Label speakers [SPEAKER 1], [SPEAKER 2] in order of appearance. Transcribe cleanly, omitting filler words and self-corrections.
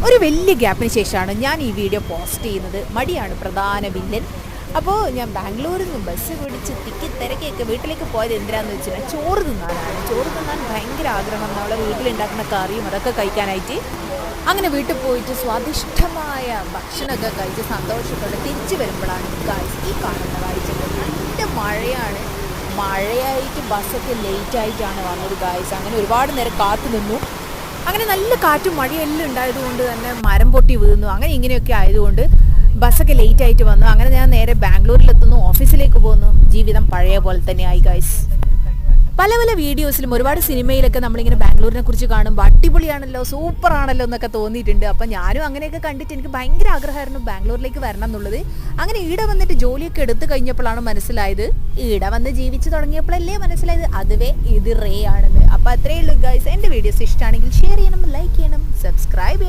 [SPEAKER 1] ഒരു വലിയ ഗ്യാപ്പിന് ശേഷമാണ് ഞാൻ ഈ വീഡിയോ പോസ്റ്റ് ചെയ്യുന്നത്. മടിയാണ് പ്രധാന വില്ലൻ. അപ്പോൾ ഞാൻ ബാംഗ്ലൂരിൽ നിന്ന് ബസ് പിടിച്ച് തിരക്കൊക്കെ വീട്ടിലേക്ക് പോയത് എന്തിനാന്ന് വെച്ചാൽ ചോറ് തിന്നാനാണ്. ചോറ് തിന്നാൻ ഭയങ്കര ആഗ്രഹം, നമ്മളെ വീട്ടിലുണ്ടാക്കുന്ന കറിയും അതൊക്കെ കഴിക്കാനായിട്ട്. അങ്ങനെ വീട്ടിൽ പോയിട്ട് സ്വാദിഷ്ടമായ ഭക്ഷണമൊക്കെ കഴിച്ച് സന്തോഷത്തോടെ തിരിച്ചു വരുമ്പോഴാണ് ഈ കാണുന്ന കാഴ്ചകൾ. നല്ല മഴയാണ്. മഴയായിട്ട് ബസ്സൊക്കെ ലേറ്റായിട്ടാണ് വന്നത് ഗായ്സ്. അങ്ങനെ ഒരുപാട് നേരം കാത്തു നിന്നു. അങ്ങനെ നല്ല കാറ്റും മഴയെല്ലാം ഉണ്ടായതുകൊണ്ട് തന്നെ മരം പൊട്ടി വീഴുന്നു. അങ്ങനെ ഇങ്ങനെയൊക്കെ ആയതുകൊണ്ട് ബസ്സൊക്കെ ലേറ്റ് ആയിട്ട് വന്നു. അങ്ങനെ ഞാൻ നേരെ ബാംഗ്ലൂരിലെത്തുന്നു, ഓഫീസിലേക്ക് പോകുന്നു. ജീവിതം പഴയ പോലെ തന്നെയായി ഗായ്സ്. പല പല വീഡിയോസിലും ഒരുപാട് സിനിമയിലൊക്കെ നമ്മളിങ്ങനെ ബാംഗ്ലൂരിനെ കുറിച്ച് കാണുമ്പോൾ അടിപൊളിയാണല്ലോ, സൂപ്പർ ആണല്ലോ എന്നൊക്കെ തോന്നിയിട്ടുണ്ട്. അപ്പം ഞാനും അങ്ങനെയൊക്കെ കണ്ടിട്ട് എനിക്ക് ഭയങ്കര ആഗ്രഹമായിരുന്നു ബാംഗ്ലൂരിലേക്ക് വരണം എന്നുള്ളത്. അങ്ങനെ ഈടെ വന്നിട്ട് ജോലിയൊക്കെ എടുത്തു കഴിഞ്ഞപ്പോഴാണ് മനസ്സിലായത്, ഈടെ വന്ന് ജീവിച്ചു തുടങ്ങിയപ്പോഴല്ലേ മനസ്സിലായത് അതുവേ ഇത് റേ ആണെന്ന്. അപ്പോൾ അത്രയേ ഉള്ളൂ ഗൈസ്. എൻ്റെ വീഡിയോസ് ഇഷ്ടമാണെങ്കിൽ ഷെയർ ചെയ്യണം, ലൈക്ക് ചെയ്യണം, സബ്സ്ക്രൈബ് ചെയ്യണം.